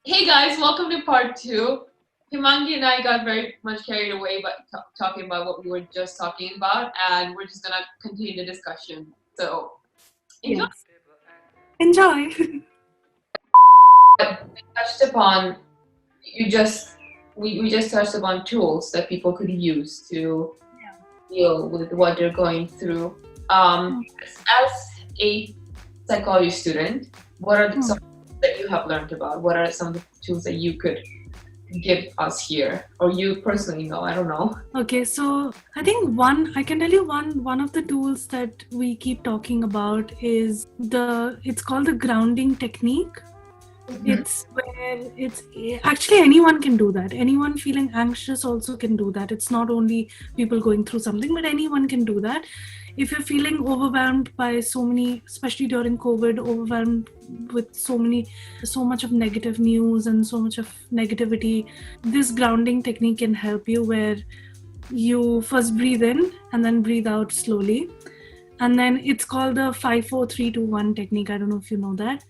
Hey guys, welcome to part two. Himangi and I got very much carried away by talking about what we were just talking about, and we're just gonna continue the discussion. So enjoy. Yes. Enjoy. But we touched upon you just we just touched upon tools that people could use to deal with what they're going through. As a psychology student, what are some that you have learned about? What are some of the tools that you could give us here, or you personally know? I don't know. Okay, so I think I can tell you one of the tools that we keep talking about is it's called the grounding technique. It's where it's actually anyone can do that. Anyone feeling anxious also can do that. It's not only people going through something, but anyone can do that. If you're feeling overwhelmed by so many, especially during COVID, overwhelmed with so much of negative news and so much of negativity, this grounding technique can help you, where you first breathe in and then breathe out slowly. And then it's called the 5-4-3-2-1 technique. I don't know if you know that.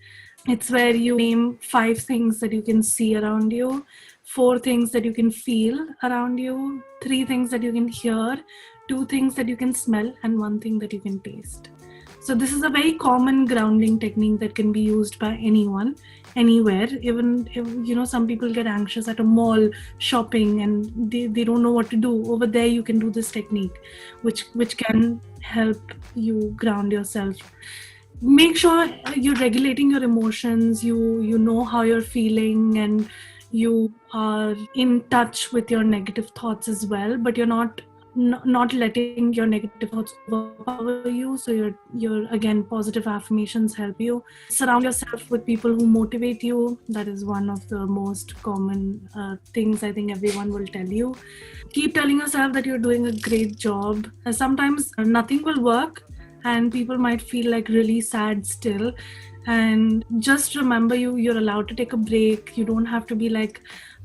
It's where you name 5 things that you can see around you, 4 things that you can feel around you, 3 things that you can hear, 2 things that you can smell, and 1 thing that you can taste. So this is a very common grounding technique that can be used by anyone, anywhere. Even if, some people get anxious at a mall shopping and they don't know what to do. Over there, you can do this technique, which can help you ground yourself. Make sure you're regulating your emotions, you know how you're feeling, and you are in touch with your negative thoughts as well, but you're not letting your negative thoughts overpower you. So you're again, positive affirmations help you. Surround yourself with people who motivate you. That is one of the most common things I think everyone will tell you. Keep telling yourself that you're doing a great job. Sometimes nothing will work and people might feel like really sad still, and just remember, you're allowed to take a break. You don't have to be like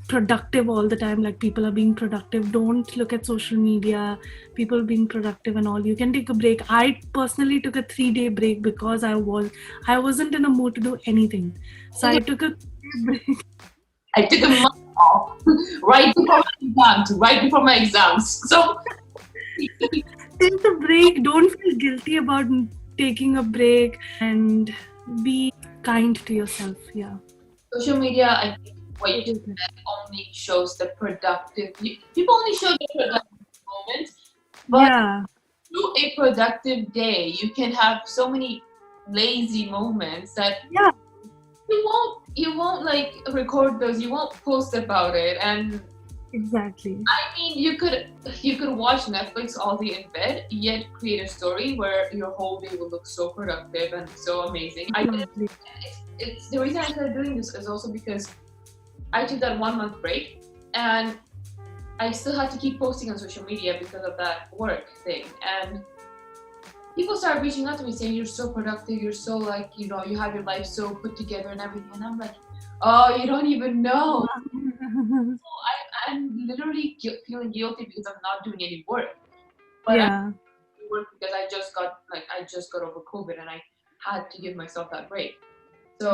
productive all the time, like people are being productive. Don't look at social media, people being productive and all. You can take a break. I personally took a 3-day break because I wasn't in a mood to do anything, so I took a break. I took a month off right before my exams. So Take a break. Don't feel guilty about taking a break, and be kind to yourself. Yeah. social media, I think what you just said only shows the productive. People only show the productive moments, but Yeah. through a productive day, you can have so many lazy moments that Yeah. you won't like record those. You won't post about it, and Exactly. I mean, you could watch Netflix all day in bed, yet create a story where your whole day will look so productive and so amazing. Exactly. It's the reason I started doing this is also because I took that 1 month break, and I still had to keep posting on social media because of that work thing. And people started reaching out to me saying, "You're so productive. You're so like you have your life so put together and everything." And I'm like, "Oh, you don't even know." I'm literally feeling guilty because I'm not doing any work. But I Yeah. do work because I just got over COVID and I had to give myself that break. Yeah. So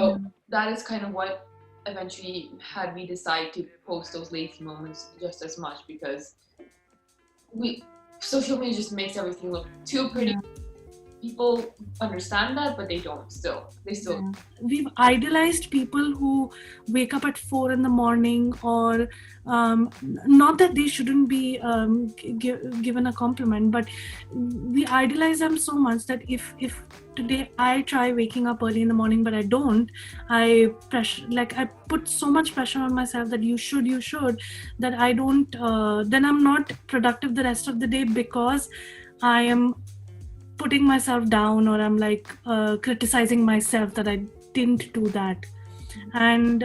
that is kind of what eventually had me decide to post those lazy moments just as much, because we social media just makes everything look too pretty. Yeah. People understand that, but they don't. They still. Yeah. We've idolized people who wake up at 4 in the morning, or not that they shouldn't be given a compliment, but we idolize them so much that if today I try waking up early in the morning, but I don't, I put so much pressure on myself that you should, that I don't, then I'm not productive the rest of the day, because I am putting myself down, or I'm like criticizing myself that I didn't do that. And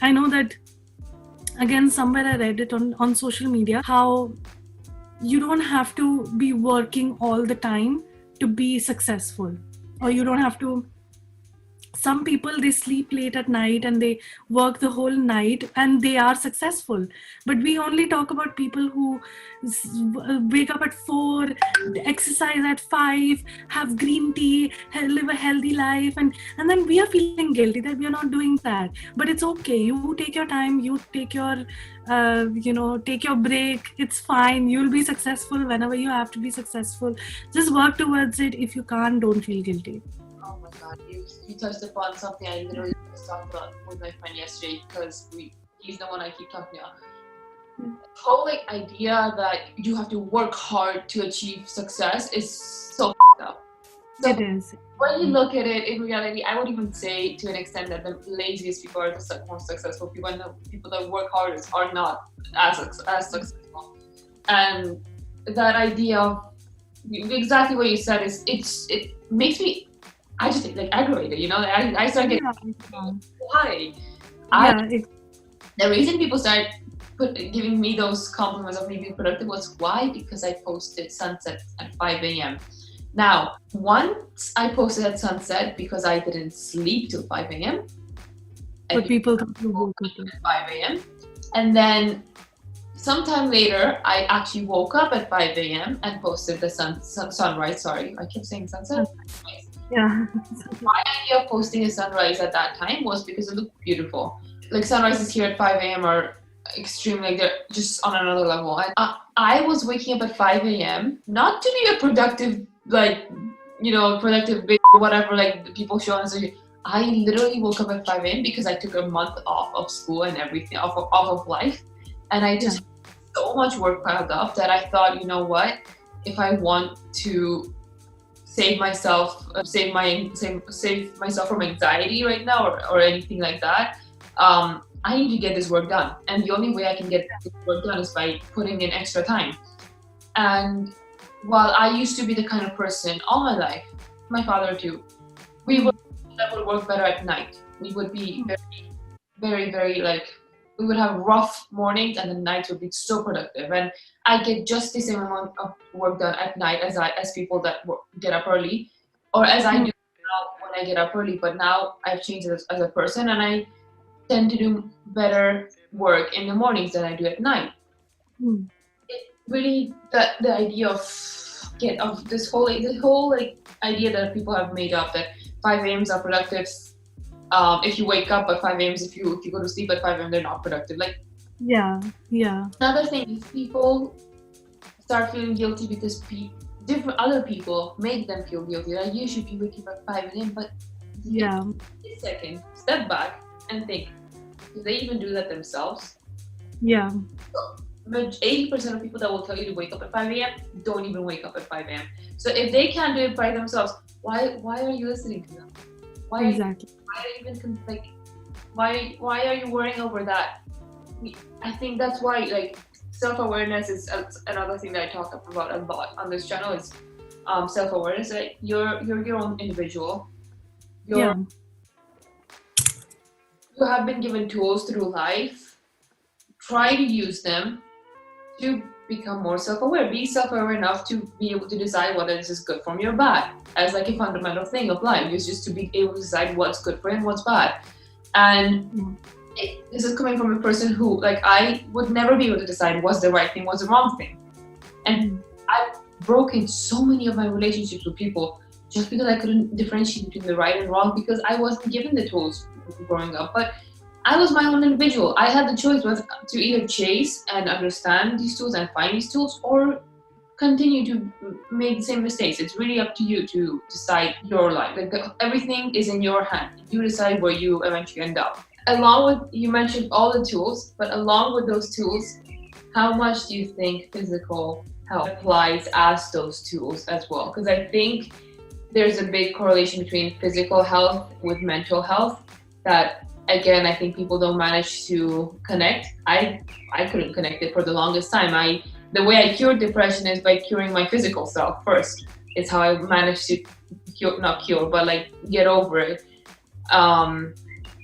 I know that, again, somewhere I read it on social media, how you don't have to be working all the time to be successful, or you don't have to some people, they sleep late at night and they work the whole night and they are successful. But we only talk about people who wake up at 4, exercise at 5, have green tea, live a healthy life, and then we are feeling guilty that we are not doing that. But it's okay. You take your time. You take your take your break. It's fine. You'll be successful whenever you have to be successful. Just work towards it. If you can't, don't feel guilty. Oh my God, you touched upon something I literally was talking about with my friend yesterday, because he's the one I keep talking about. The whole idea that you have to work hard to achieve success is so up. So it is. When you look at it in reality, I would even say to an extent that the laziest people are the most successful people, and the people that work hardest are not as successful. And that idea of exactly what you said it makes me, I just aggravated, I start getting why. The reason people start giving me those compliments of me being productive was why? Because I posted sunset at 5 a.m. Now, once I posted at sunset because I didn't sleep till 5 a.m. But people woke up at 5 a.m. And then sometime later, I actually woke up at 5 a.m. and posted the sunrise. Sorry, I keep saying sunset. Yeah. My idea of posting a sunrise at that time was because it looked beautiful. Sunrises here at 5 a.m. are extremely, they're just on another level. I was waking up at 5 a.m. not to be a productive, productive bitch or whatever, people show on social. I literally woke up at 5 a.m. because I took a month off of school and everything, off of life. And I just so much work piled up that I thought, you know what, if I want to save myself from anxiety right now or anything like that, I need to get this work done. And the only way I can get this work done is by putting in extra time. And while I used to be the kind of person all my life, my father too, that would work better at night. We would be very, very, very, we would have rough mornings and the nights would be so productive. And I get just the same amount of work done at night as people that get up early, or as I do now when I get up early. But now I've changed as a person, and I tend to do better work in the mornings than I do at night. It really, the idea of this whole idea that people have made up that 5 a.m.s are productive. If you wake up at 5 a.m., if you go to sleep at 5 a.m., they're not productive. Yeah. Another thing is people start feeling guilty because different other people make them feel guilty. You should be waking up at 5 a.m., but a second, step back and think, do they even do that themselves? Yeah. So, 80% of people that will tell you to wake up at 5 a.m. don't even wake up at 5 a.m. So if they can't do it by themselves, why are you listening to them? Exactly. Why are you worrying over that? I think that's why self-awareness is another thing that I talk about a lot on this channel is self-awareness. You're your own individual. You have been given tools through life. Try to use them to become more self-aware. Be self-aware enough to be able to decide whether this is good for me or bad. As a fundamental thing of life, is just to be able to decide what's good for you and what's bad. And this is coming from a person who, I would never be able to decide what's the right thing, what's the wrong thing. And I've broken so many of my relationships with people just because I couldn't differentiate between the right and wrong, because I wasn't given the tools growing up. But I was my own individual. I had the choice to either chase and understand these tools and find these tools, or continue to make the same mistakes. It's really up to you to decide your life. Everything is in your hand. You decide where you eventually end up. You mentioned all the tools, but along with those tools, how much do you think physical health applies as those tools as well? Because I think there's a big correlation between physical health with mental health that, again, I think people don't manage to connect. I couldn't connect it for the longest time. The way I cured depression is by curing my physical self first. It's how I managed to get over it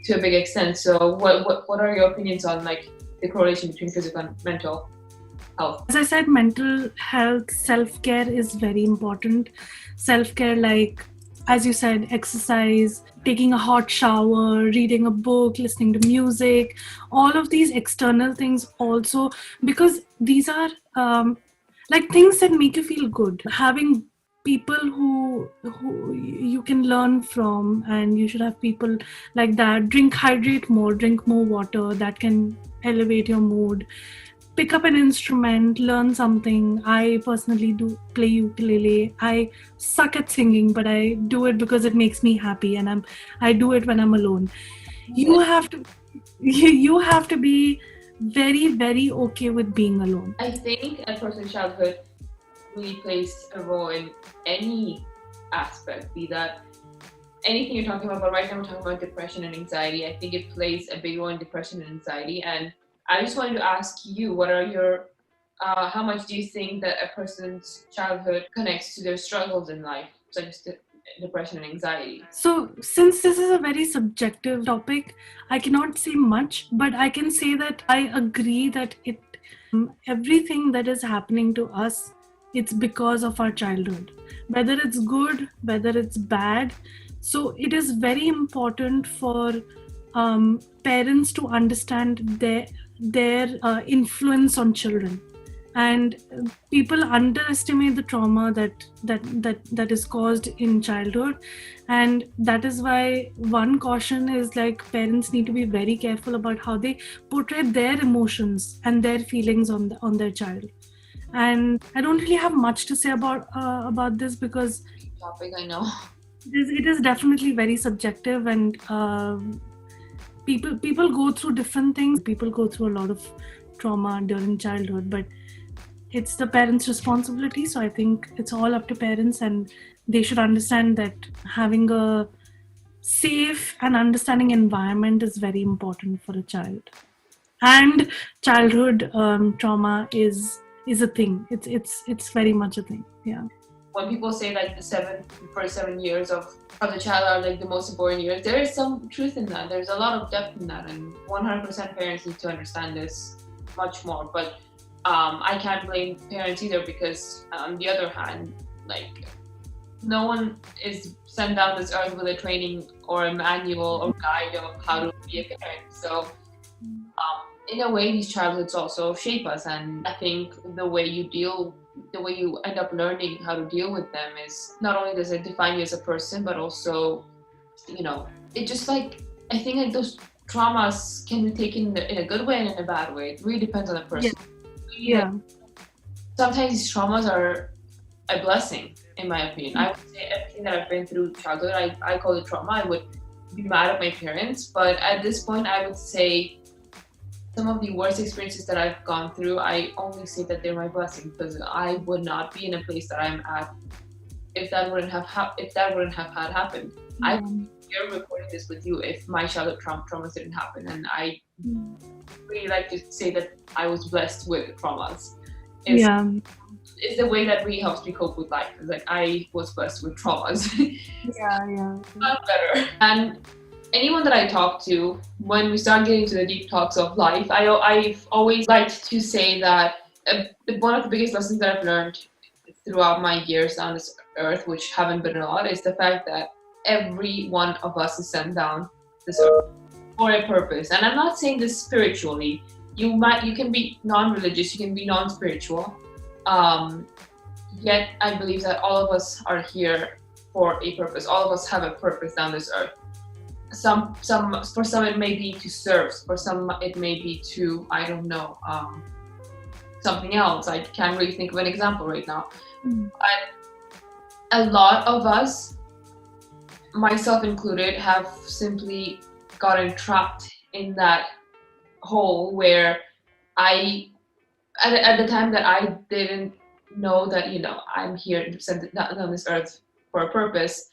to a big extent. So what are your opinions on the correlation between physical and mental health? As I said, mental health, self-care is very important. Self-care, as you said, exercise, taking a hot shower, reading a book, listening to music, all of these external things also, because these are like things that make you feel good. Having people who you can learn from, and you should have people like that. Hydrate more, drink more water, that can elevate your mood. Pick up an instrument, learn something. I personally do play ukulele. I suck at singing, but I do it because it makes me happy, and I do it when I'm alone. You have to you have to be very, very okay with being alone. I think a person's childhood really plays a role in any aspect, be that anything you're talking about, but right now we're talking about depression and anxiety. I think it plays a big role in depression and anxiety. And I just wanted to ask you, what are your, how much do you think that a person's childhood connects to their struggles in life, such as depression and anxiety? So, since this is a very subjective topic, I cannot say much, but I can say that I agree that everything that is happening to us, it's because of our childhood, whether it's good, whether it's bad. So it is very important for parents to understand their influence on children. And people underestimate the trauma that is caused in childhood, and that is why one caution is like parents need to be very careful about how they portray their emotions and their feelings on their child. And I don't really have much to say about this, because Topic, I know. It is definitely very subjective, and people go through different things. People go through a lot of trauma during childhood, but it's the parents' responsibility. So I think it's all up to parents, and they should understand that having a safe and understanding environment is very important for a child. And childhood trauma is a thing. It's very much a thing. Yeah. When people say like the first 7 years of the child are like the most important years, there is some truth in that. There's a lot of depth in that, and 100% parents need to understand this much more. But I can't blame parents either, because on the other hand, like, no one is sent down this earth with a training or a manual or guide of how to be a parent. So in a way, these childhoods also shape us, and I think the way you end up learning how to deal with them is not only does it define you as a person, but also, it just like, I think like those traumas can be taken in a good way and in a bad way. It really depends on the person. Yeah. Sometimes these traumas are a blessing, in my opinion. I would say everything that I've been through childhood, I call it trauma. I would be mad at my parents, but at this point, I would say some of the worst experiences that I've gone through, I only say that they're my blessing, because I would not be in a place that I'm at if that wouldn't have had happened. Yeah. I'm here recording this with you if my childhood traumas didn't happen, and I really like to say that I was blessed with traumas. It's the way that really helps me cope with life. It's like I was blessed with traumas. Yeah. Not better. And anyone that I talk to, when we start getting to the deep talks of life, I've always liked to say that one of the biggest lessons that I've learned throughout my years on this earth, which haven't been a lot, is the fact that every one of us is sent down this earth for a purpose. And I'm not saying this spiritually. You can be non-religious, you can be non-spiritual. Yet I believe that all of us are here for a purpose. All of us have a purpose down this earth. For some it may be to serve, for some it may be to, I don't know, something else. I can't really think of an example right now. But a lot of us, myself included, have simply gotten trapped in that hole where at the time that I didn't know that, I'm here sent on this earth for a purpose,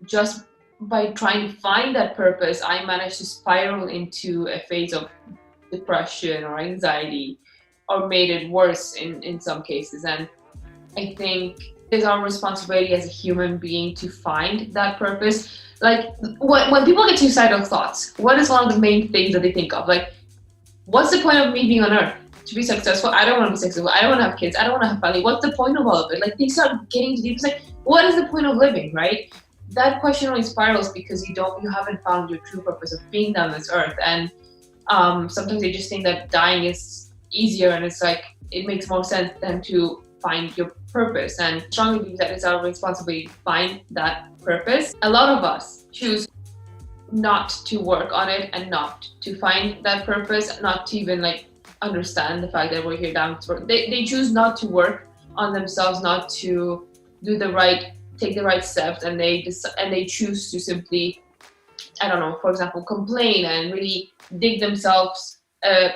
just by trying to find that purpose, I managed to spiral into a phase of depression or anxiety, or made it worse in some cases. And I think it's our responsibility as a human being to find that purpose. Like, when people get suicidal thoughts, what is one of the main things that they think of? Like, what's the point of me being on earth? to be successful, I don't want to be successful, I don't want to have kids, I don't want to have family, what's the point of all of it? Like, they start getting deep. It's like, what is the point of living, right? That question only spirals because you haven't found your true purpose of being on this earth. And sometimes they just think that dying is easier, and it's like, it makes more sense than to find your purpose. And strongly believe that it's our responsibility to find that purpose. A lot of us choose not to work on it and not to find that purpose, not to even like understand the fact that we're here down to work. They choose not to work on themselves, not to take the right steps, and they choose to simply, I don't know, for example, complain and really dig themselves a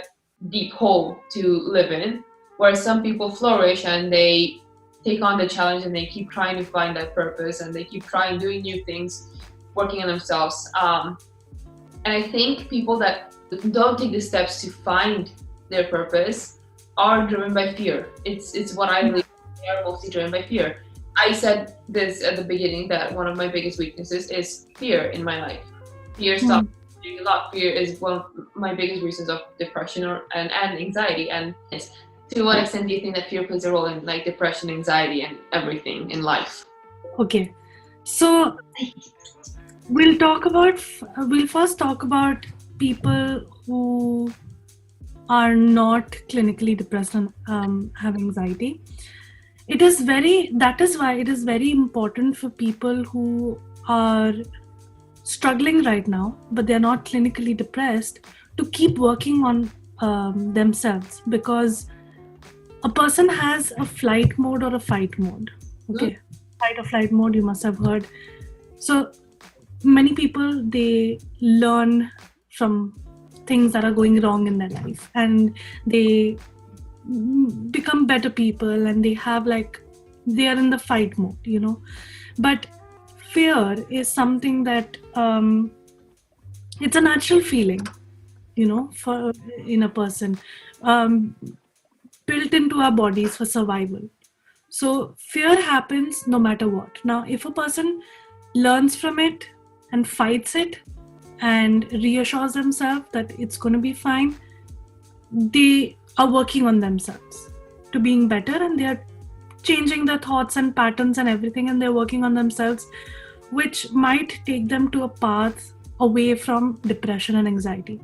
deep hole to live in. Whereas some people flourish and they take on the challenge and they keep trying to find that purpose, and they keep trying doing new things, working on themselves. And I think people that don't take the steps to find their purpose are driven by fear. It's what I believe. They are mostly driven by fear. I said this at the beginning, that one of my biggest weaknesses is fear in my life. Fear stops doing a lot. Fear is one of my biggest reasons of depression and anxiety. And to what extent do you think that fear plays a role in like depression, anxiety, and everything in life? Okay, so we'll first talk about people who are not clinically depressed and have anxiety. That is why it is very important for people who are struggling right now, but they're not clinically depressed, to keep working on themselves, because a person has a flight mode or a fight mode. Okay, fight or flight mode, you must have heard. So many people, they learn from things that are going wrong in their life, and they become better people, and they are in the fight mode, but fear is something that it's a natural feeling, in a person, built into our bodies for survival. So fear happens no matter what. Now, if a person learns from it and fights it and reassures themselves that it's going to be fine, they are working on themselves to being better, and they are changing their thoughts and patterns and everything, and they're working on themselves, which might take them to a path away from depression and anxiety.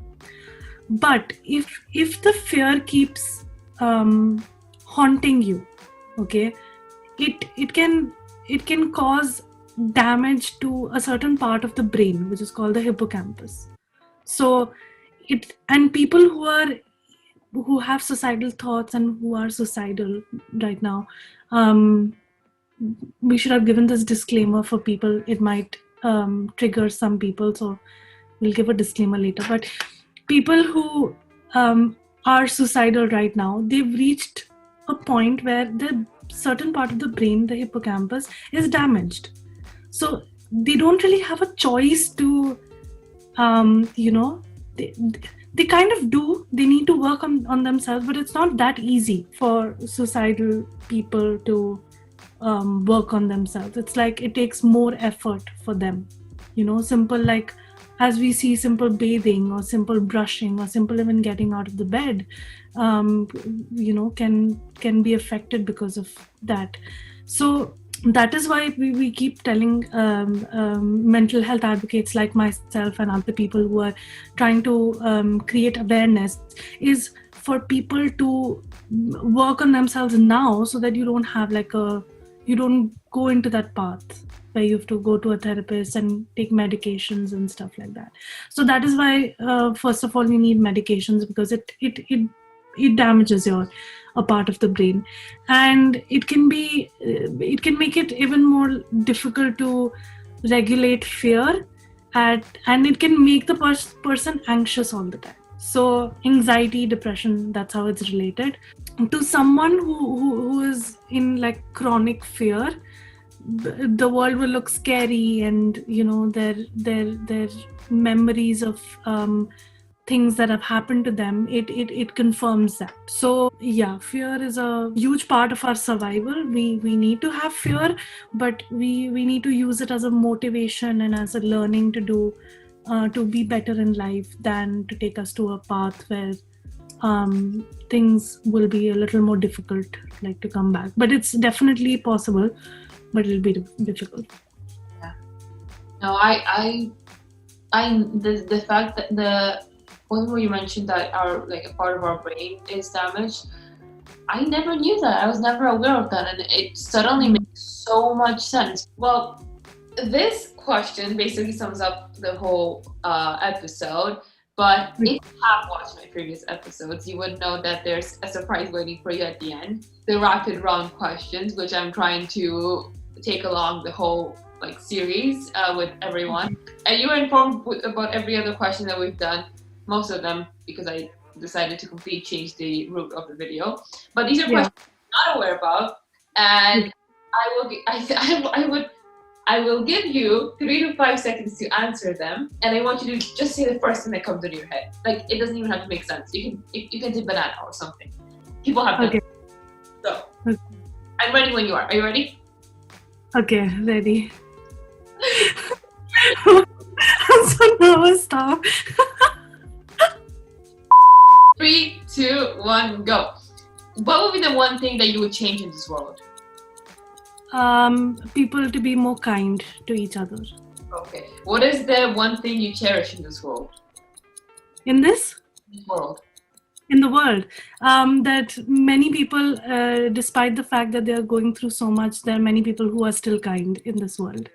But if the fear keeps haunting you, okay, it can cause damage to a certain part of the brain, which is called the hippocampus. So people who have suicidal thoughts and who are suicidal right now, we should have given this disclaimer for people. It might trigger some people, so we'll give a disclaimer later. But people who are suicidal right now, they've reached a point where the certain part of the brain, the hippocampus, is damaged. So they don't really have a choice to, they kind of do. They need to work on themselves, but it's not that easy for suicidal people to work on themselves. It's like it takes more effort for them. Simple, like as we see, simple bathing or simple brushing or simple even getting out of the bed, can be affected because of that. So that is why we keep telling mental health advocates like myself and other people who are trying to create awareness, is for people to work on themselves now, so that you don't have you don't go into that path where you have to go to a therapist and take medications and stuff like that. So that is why first of all you need medications, because it damages a part of the brain, and it can make it even more difficult to regulate fear, and it can make the person anxious all the time. So anxiety, depression, that's how it's related. To someone who is in like chronic fear, the world will look scary, and their memories of things that have happened to them, it confirms that. So yeah, fear is a huge part of our survival. We need to have fear, but we need to use it as a motivation and as a learning to do to be better in life, than to take us to a path where things will be a little more difficult, like to come back. But it's definitely possible, but it'll be difficult. No, the fact that the point where you mentioned that our like a part of our brain is damaged, I never knew that. I was never aware of that, and it suddenly makes so much sense. Well, this question basically sums up the whole episode. But if you have watched my previous episodes, you would know that there's a surprise waiting for you at the end. The rapid round questions, which I'm trying to take along the whole like series with everyone. And you were informed about every other question that we've done, most of them because I decided to completely change the route of the video. But these are questions I'm not aware about, and I will give you 3 to 5 seconds to answer them, and I want you to just say the first thing that comes into your head. Like it doesn't even have to make sense. You can say banana or something. People have that. So I'm ready when you are. Are you ready? Okay, ready. I'm so nervous now. 3, 2, 1, go. What would be the one thing that you would change in this world? People to be more kind to each other. Okay. What is the one thing you cherish in this world? In this world? In the world. That many people, despite the fact that they are going through so much, there are many people who are still kind in this world.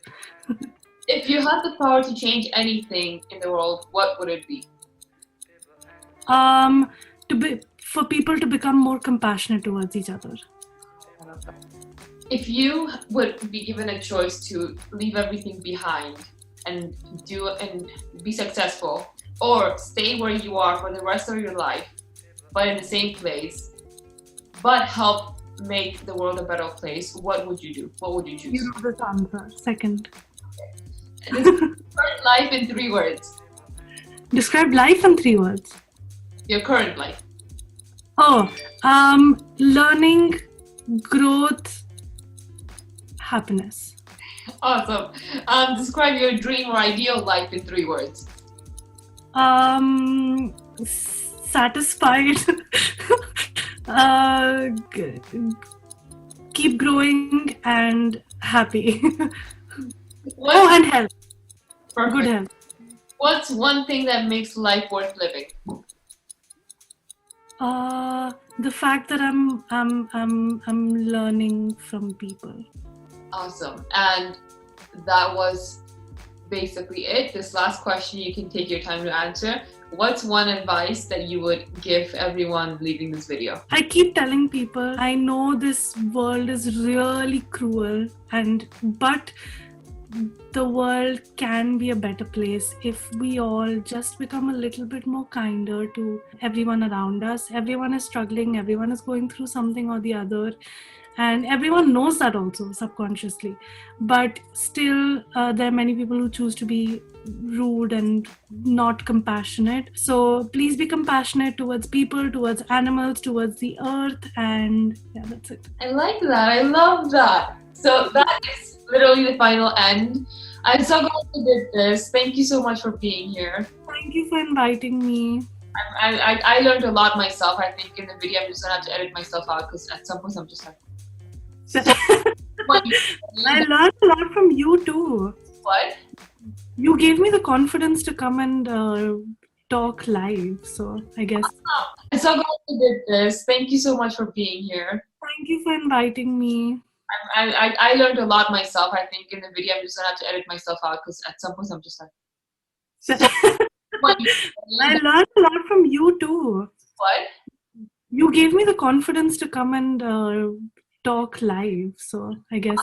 If you had the power to change anything in the world, what would it be? For people to become more compassionate towards each other. If you would be given a choice to leave everything behind and be successful, or stay where you are for the rest of your life, but in the same place, but help make the world a better place, what would you do? What would you choose? You know this answer. Second. Okay. Describe life in 3 words. Describe life in 3 words. Your current life. Oh, learning, growth, happiness. Awesome. Describe your dream or ideal life in 3 words. Satisfied. Keep growing and happy. And health. Perfect. Good health. What's one thing that makes life worth living? The fact that I'm learning from people. Awesome. And that was basically it. This last question you can take your time to answer. What's one advice that you would give everyone leaving this video? I keep telling people, I know this world is really cruel, but the world can be a better place if we all just become a little bit more kinder to everyone around us. Everyone is struggling, everyone is going through something or the other, and everyone knows that also subconsciously. But still, there are many people who choose to be rude and not compassionate. So please be compassionate towards people, towards animals, towards the earth, and yeah, that's it. I like that. I love that. So that is literally the final end. I'm so glad you did this. Thank you so much for being here. Thank you for inviting me. I learned a lot myself. I think in the video I'm just gonna have to edit myself out because at some point I'm just like I learned a lot from you too. What? You gave me the confidence to come and talk live, so I guess. I'm so glad you did this. Thank you so much for being here. Thank you for inviting me. I learned a lot myself. I think in the video I'm just gonna have to edit myself out because at some point I'm just like I learned a lot from you too. What? You gave me the confidence to come and talk live, so I guess.